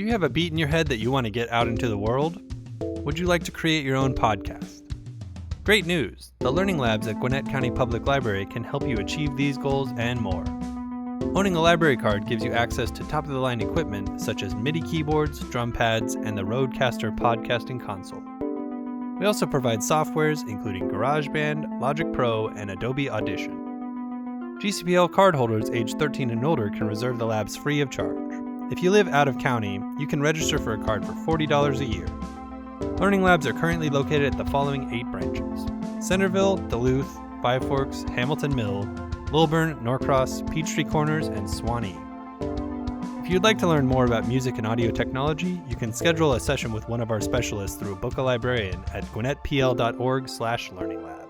Do you have a beat in your head that you want to get out into the world? Would you like to create your own podcast? Great news! The Learning Labs at Gwinnett County Public Library can help you achieve these goals and more. Owning a library card gives you access to top-of-the-line equipment such as MIDI keyboards, drum pads, and the Rodecaster podcasting console. We also provide softwares including GarageBand, Logic Pro, and Adobe Audition. GCPL cardholders aged 13 and older can reserve the labs free of charge. If you live out of county, you can register for a card for $40 a year. Learning Labs are currently located at the following 8 branches: Centerville, Duluth, Five Forks, Hamilton Mill, Lilburn, Norcross, Peachtree Corners, and Swanee. If you'd like to learn more about music and audio technology, you can schedule a session with one of our specialists through Book a Librarian at gwinnettpl.org/learninglabs.